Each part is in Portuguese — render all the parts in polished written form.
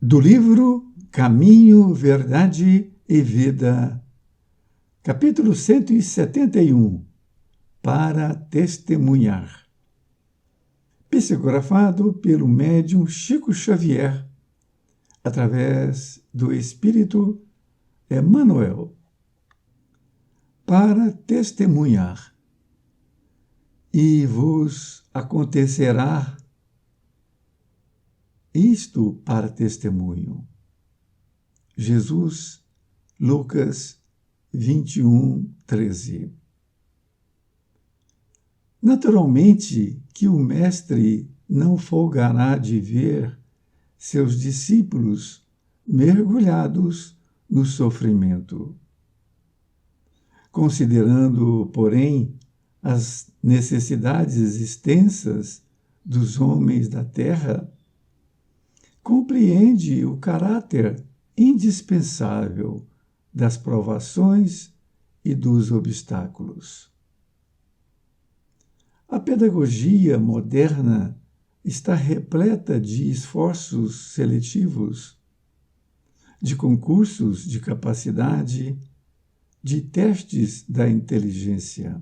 Do livro Caminho, Verdade e Vida, capítulo 171, para testemunhar. Psicografado pelo médium Chico Xavier, através do Espírito Emmanuel. Para testemunhar. E vos acontecerá isto para testemunho. Jesus, Lucas 21:13. Naturalmente que o Mestre não folgará de ver seus discípulos mergulhados no sofrimento. Considerando, porém, as necessidades extensas dos homens da terra, compreende o caráter indispensável das provações e dos obstáculos. A pedagogia moderna está repleta de esforços seletivos, de concursos de capacidade, de testes da inteligência.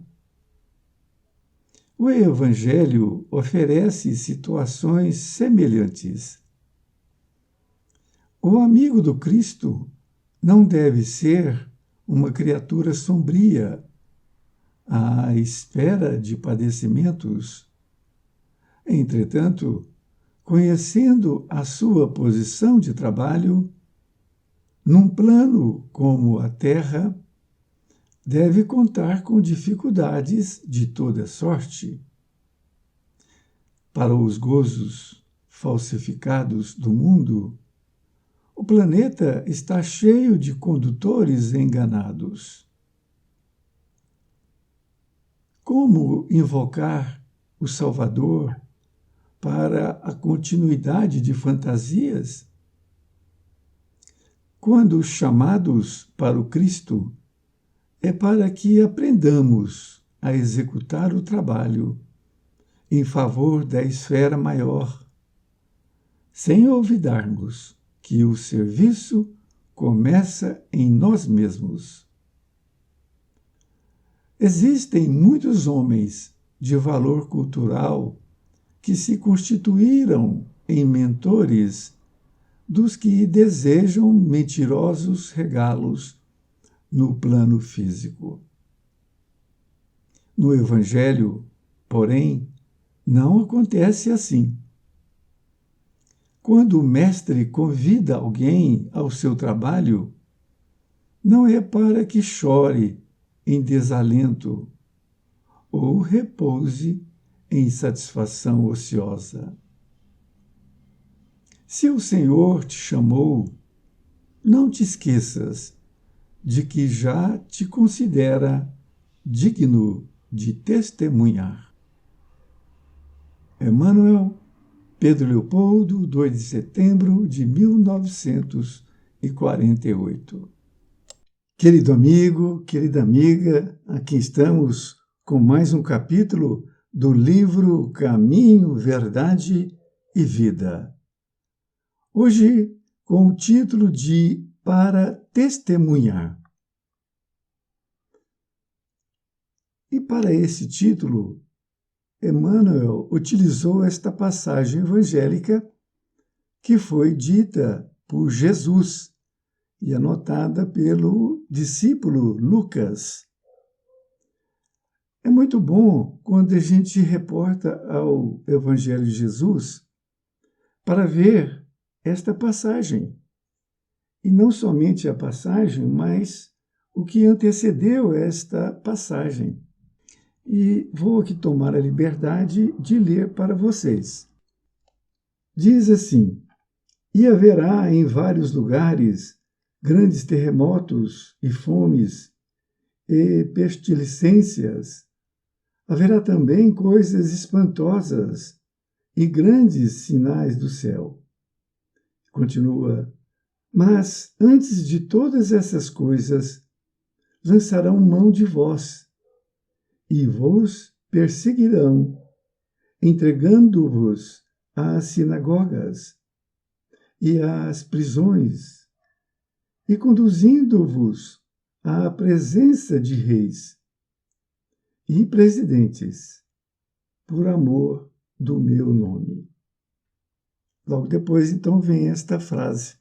O Evangelho oferece situações semelhantes. O amigo do Cristo não deve ser uma criatura sombria, à espera de padecimentos. Entretanto, conhecendo a sua posição de trabalho, num plano como a Terra, deve contar com dificuldades de toda sorte. Para os gozos falsificados do mundo, o planeta está cheio de condutores enganados. Como invocar o Salvador para a continuidade de fantasias? Quando chamados para o Cristo, é para que aprendamos a executar o trabalho em favor da esfera maior, sem olvidarmos que o serviço começa em nós mesmos. Existem muitos homens de valor cultural que se constituíram em mentores dos que desejam mentirosos regalos no plano físico. No Evangelho, porém, não acontece assim. Quando o Mestre convida alguém ao seu trabalho, não é para que chore em desalento ou repouse em satisfação ociosa. Se o Senhor te chamou, não te esqueças de que já te considera digno de testemunhar. Emmanuel, Pedro Leopoldo, 2 de setembro de 1948. Querido amigo, querida amiga, aqui estamos com mais um capítulo do livro Caminho, Verdade e Vida. Hoje, com o título de Para Testemunhar. E para esse título, Emmanuel utilizou esta passagem evangélica que foi dita por Jesus e anotada pelo discípulo Lucas. É muito bom quando a gente reporta ao Evangelho de Jesus para ver esta passagem. E não somente a passagem, mas o que antecedeu esta passagem. E vou aqui tomar a liberdade de ler para vocês. Diz assim: E haverá em vários lugares grandes terremotos e fomes e pestilicências. Haverá também coisas espantosas e grandes sinais do céu. Continua: Mas antes de todas essas coisas, lançarão mão de vós e vos perseguirão, entregando-vos às sinagogas e às prisões, e conduzindo-vos à presença de reis e presidentes, por amor do meu nome. Logo depois, então, vem esta frase: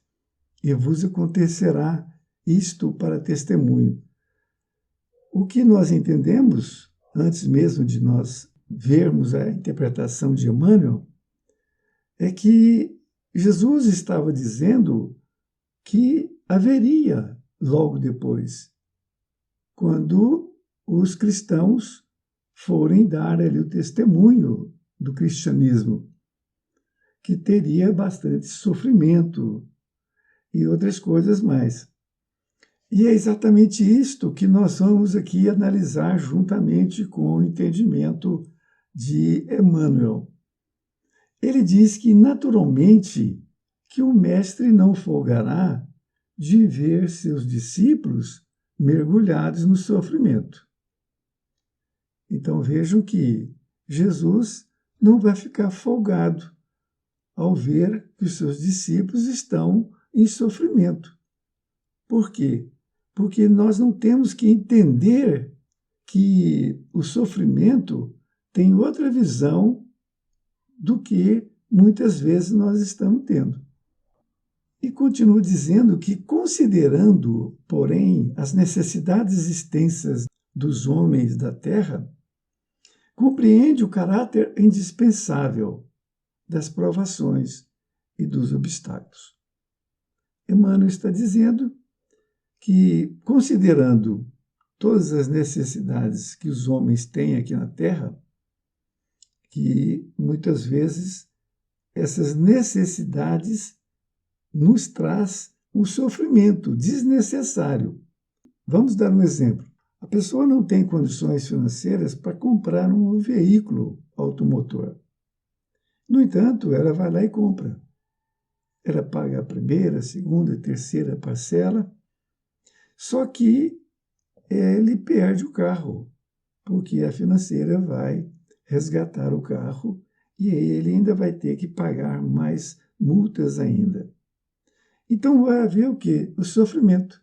e vos acontecerá isto para testemunho. O que nós entendemos, antes mesmo de nós vermos a interpretação de Emmanuel, é que Jesus estava dizendo que haveria logo depois, quando os cristãos forem dar ali o testemunho do cristianismo, que teria bastante sofrimento e outras coisas mais. E é exatamente isto que nós vamos aqui analisar juntamente com o entendimento de Emmanuel. Ele diz que, naturalmente, que o mestre não folgará de ver seus discípulos mergulhados no sofrimento. Então vejam que Jesus não vai ficar folgado ao ver que os seus discípulos estão em sofrimento. Por quê? Porque nós não temos que entender que o sofrimento tem outra visão do que muitas vezes nós estamos tendo. E continuo dizendo que, considerando, porém, as necessidades extensas dos homens da terra, compreende o caráter indispensável das provações e dos obstáculos. Emmanuel está dizendo que, considerando todas as necessidades que os homens têm aqui na Terra, que muitas vezes essas necessidades nos traz um sofrimento desnecessário. Vamos dar um exemplo. A pessoa não tem condições financeiras para comprar um veículo automotor. No entanto, ela vai lá e compra. Ela paga a primeira, a segunda, a terceira parcela, só que ele perde o carro, porque a financeira vai resgatar o carro e ele ainda vai ter que pagar mais multas ainda. Então vai haver o quê? O sofrimento,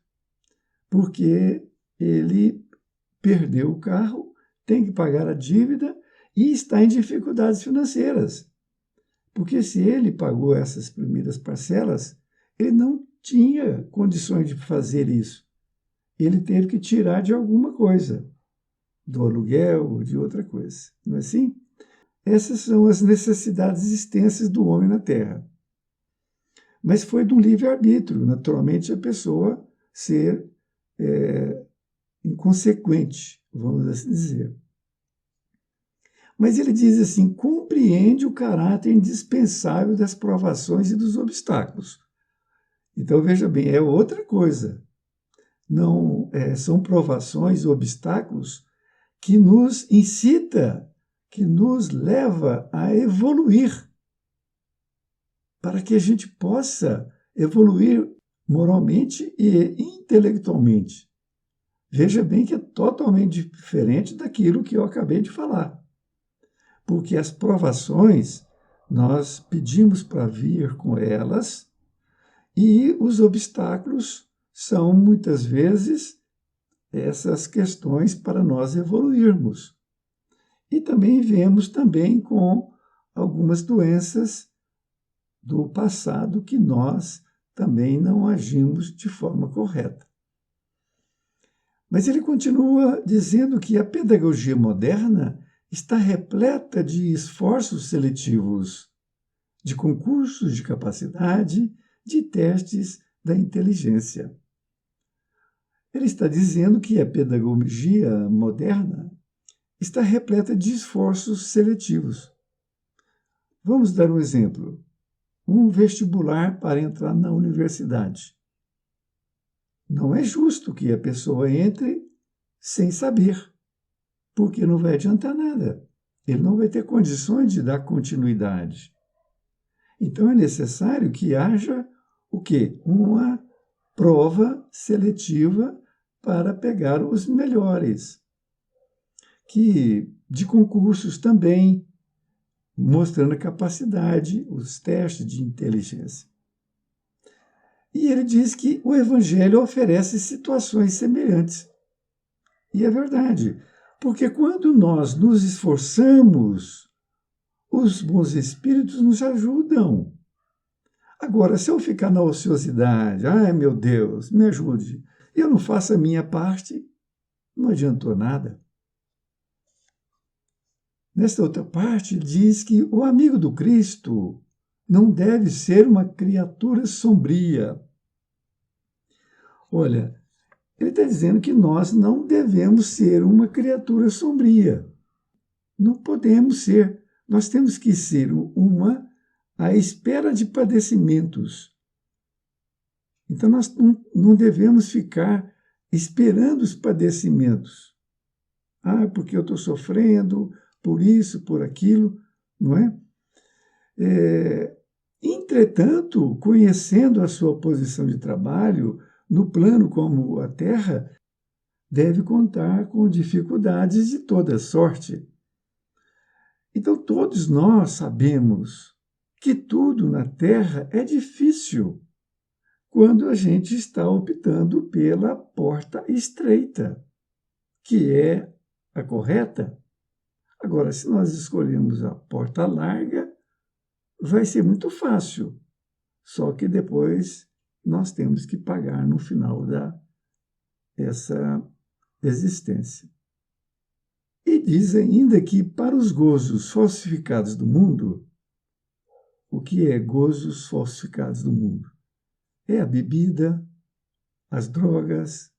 porque ele perdeu o carro, tem que pagar a dívida e está em dificuldades financeiras. Porque se ele pagou essas primeiras parcelas, ele não tinha condições de fazer isso. Ele teve que tirar de alguma coisa, do aluguel ou de outra coisa. Não é assim? Essas são as necessidades extensas do homem na Terra. Mas foi do livre-arbítrio, naturalmente, a pessoa ser inconsequente, vamos assim dizer. Mas ele diz assim: compreende o caráter indispensável das provações e dos obstáculos. Então, veja bem, é outra coisa. Não são provações e obstáculos que nos incita, que nos leva a evoluir, para que a gente possa evoluir moralmente e intelectualmente. Veja bem que é totalmente diferente daquilo que eu acabei de falar. Porque as provações, nós pedimos para vir com elas, e os obstáculos são, muitas vezes, essas questões para nós evoluirmos. E também vemos também com algumas doenças do passado que nós também não agimos de forma correta. Mas ele continua dizendo que a pedagogia moderna está repleta de esforços seletivos, de concursos de capacidade, de testes da inteligência. Ele está dizendo que a pedagogia moderna está repleta de esforços seletivos. Vamos dar um exemplo. Um vestibular para entrar na universidade. Não é justo que a pessoa entre sem saber, porque não vai adiantar nada. Ele não vai ter condições de dar continuidade. Então é necessário que haja o quê? Uma prova seletiva para pegar os melhores. Que de concursos também, mostrando a capacidade, os testes de inteligência. E ele diz que o Evangelho oferece situações semelhantes. E é verdade, porque quando nós nos esforçamos, os bons espíritos nos ajudam. Agora, se eu ficar na ociosidade, ai meu Deus, me ajude, e eu não faço a minha parte, não adiantou nada. Nesta outra parte, diz que o amigo do Cristo não deve ser uma criatura sombria. Olha, ele está dizendo que nós não devemos ser uma criatura sombria. Não podemos ser. Nós temos que ser uma à espera de padecimentos. Então, nós não devemos ficar esperando os padecimentos. Ah, porque eu estou sofrendo, por isso, por aquilo, não é? Entretanto, conhecendo a sua posição de trabalho, no plano como a Terra, deve contar com dificuldades de toda sorte. Então, todos nós sabemos que tudo na Terra é difícil quando a gente está optando pela porta estreita, que é a correta. Agora, se nós escolhemos a porta larga, vai ser muito fácil. Só que depois nós temos que pagar no final dessa existência. E diz ainda que para os gozos falsificados do mundo, o que é gozos falsificados do mundo? É a bebida, as drogas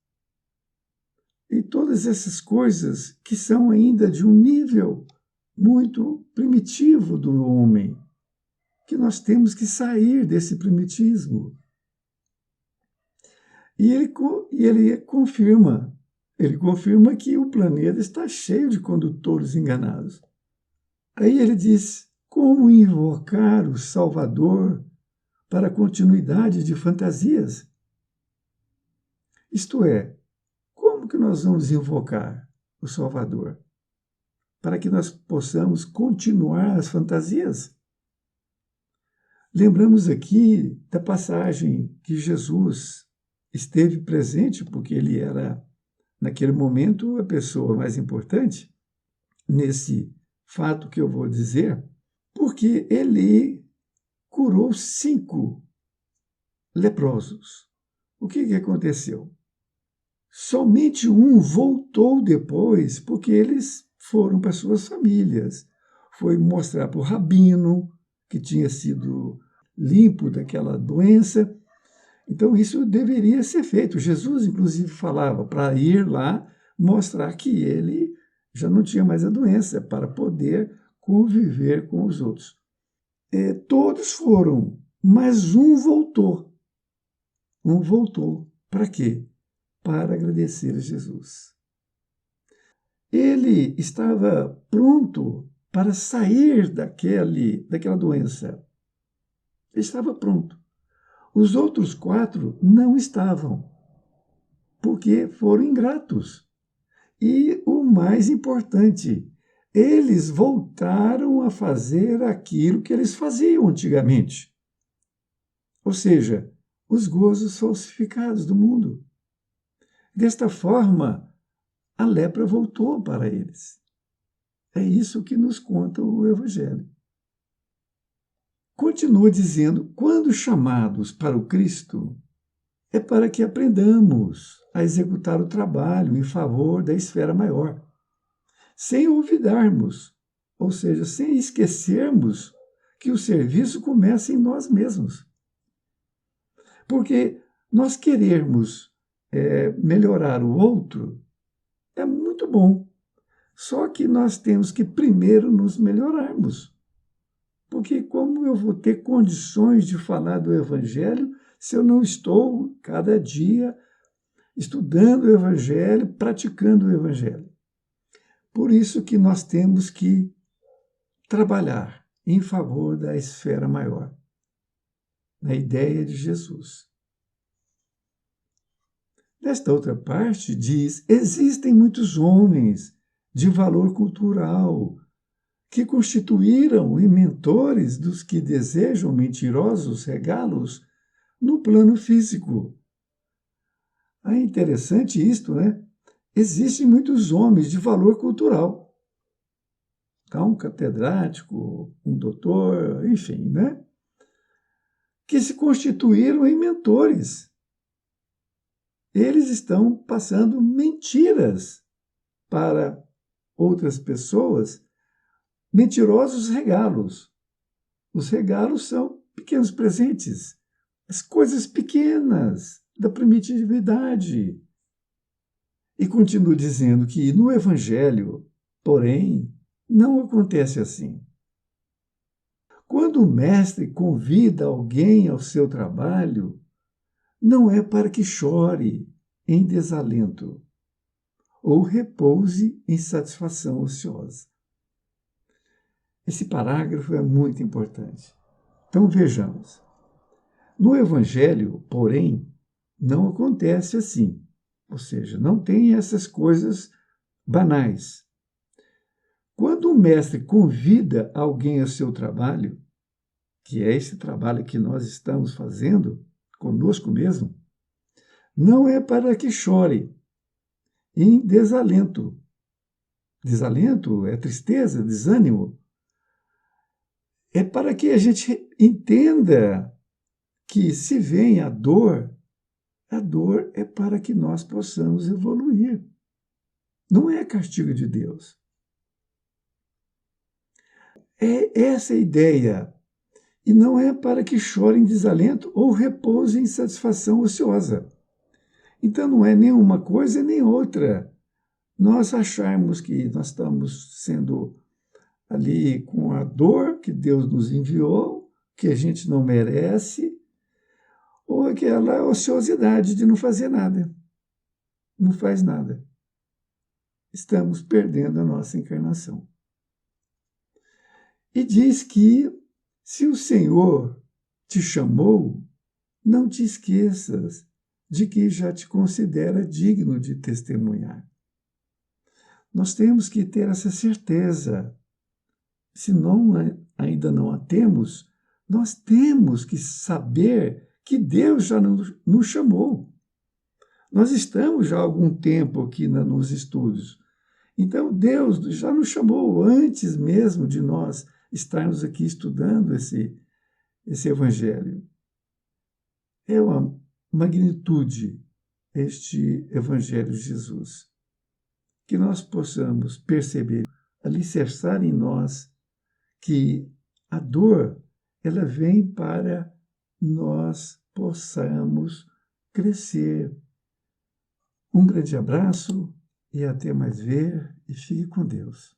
e todas essas coisas que são ainda de um nível muito primitivo do homem, que nós temos que sair desse primitismo. E ele confirma que o planeta está cheio de condutores enganados. Aí ele diz: como invocar o Salvador para a continuidade de fantasias? Isto é, como que nós vamos invocar o Salvador para que nós possamos continuar as fantasias? Lembramos aqui da passagem que Jesus esteve presente, porque ele era, naquele momento, a pessoa mais importante nesse fato que eu vou dizer, porque ele curou 5 leprosos. O que aconteceu? Somente um voltou depois, porque eles foram para suas famílias. Foi mostrar para o rabino que tinha sido limpo daquela doença. Então, isso deveria ser feito. Jesus, inclusive, falava para ir lá mostrar que ele já não tinha mais a doença, para poder conviver com os outros. Todos foram, mas um voltou. Um voltou. Para quê? Para agradecer a Jesus. Ele estava pronto para sair daquela doença. Ele estava pronto. Os outros 4 não estavam, porque foram ingratos. E o mais importante, eles voltaram a fazer aquilo que eles faziam antigamente. Ou seja, os gozos falsificados do mundo. Desta forma, a lepra voltou para eles. É isso que nos conta o Evangelho. Continua dizendo: quando chamados para o Cristo, é para que aprendamos a executar o trabalho em favor da esfera maior, sem olvidarmos, ou seja, sem esquecermos que o serviço começa em nós mesmos. Porque nós querermos melhorar o outro é muito bom, só que nós temos que primeiro nos melhorarmos. Porque como eu vou ter condições de falar do Evangelho se eu não estou, cada dia, estudando o Evangelho, praticando o Evangelho? Por isso que nós temos que trabalhar em favor da esfera maior, na ideia de Jesus. Nesta outra parte, diz: existem muitos homens de valor cultural que constituíram mentores dos que desejam mentirosos regalos, no plano físico. É interessante isto, né? Existem muitos homens de valor cultural. Tá? Um catedrático, um doutor, enfim, né? Que se constituíram em mentores. Eles estão passando mentiras para outras pessoas, mentirosos regalos. Os regalos são pequenos presentes, as coisas pequenas da primitividade. E continuo dizendo que no Evangelho, porém, não acontece assim. Quando o mestre convida alguém ao seu trabalho, não é para que chore em desalento ou repouse em satisfação ociosa. Esse parágrafo é muito importante. Então vejamos. No Evangelho, porém, não acontece assim. Ou seja, não tem essas coisas banais. Quando o mestre convida alguém ao seu trabalho, que é esse trabalho que nós estamos fazendo conosco mesmo, não é para que chore em desalento. Desalento é tristeza, desânimo. É para que a gente entenda que se vem a dor é para que nós possamos evoluir. Não é castigo de Deus. É essa a ideia. E não é para que chore em desalento ou repouse em satisfação ociosa. Então não é nenhuma coisa nem outra. Nós acharmos que nós estamos sendo ali com a dor que Deus nos enviou, que a gente não merece, ou aquela ociosidade de não fazer nada. Não faz nada. Estamos perdendo a nossa encarnação. E diz que se o Senhor te chamou, não te esqueças de que já te considera digno de testemunhar. Nós temos que ter essa certeza. Se ainda não a temos, nós temos que saber que Deus já nos chamou. Nós estamos já há algum tempo aqui nos estudos. Então, Deus já nos chamou antes mesmo de nós estarmos aqui estudando esse Evangelho. É uma magnitude este Evangelho de Jesus. Que nós possamos perceber, alicerçar em nós que a dor, ela vem para nós possamos crescer. Um grande abraço e até mais ver e fique com Deus.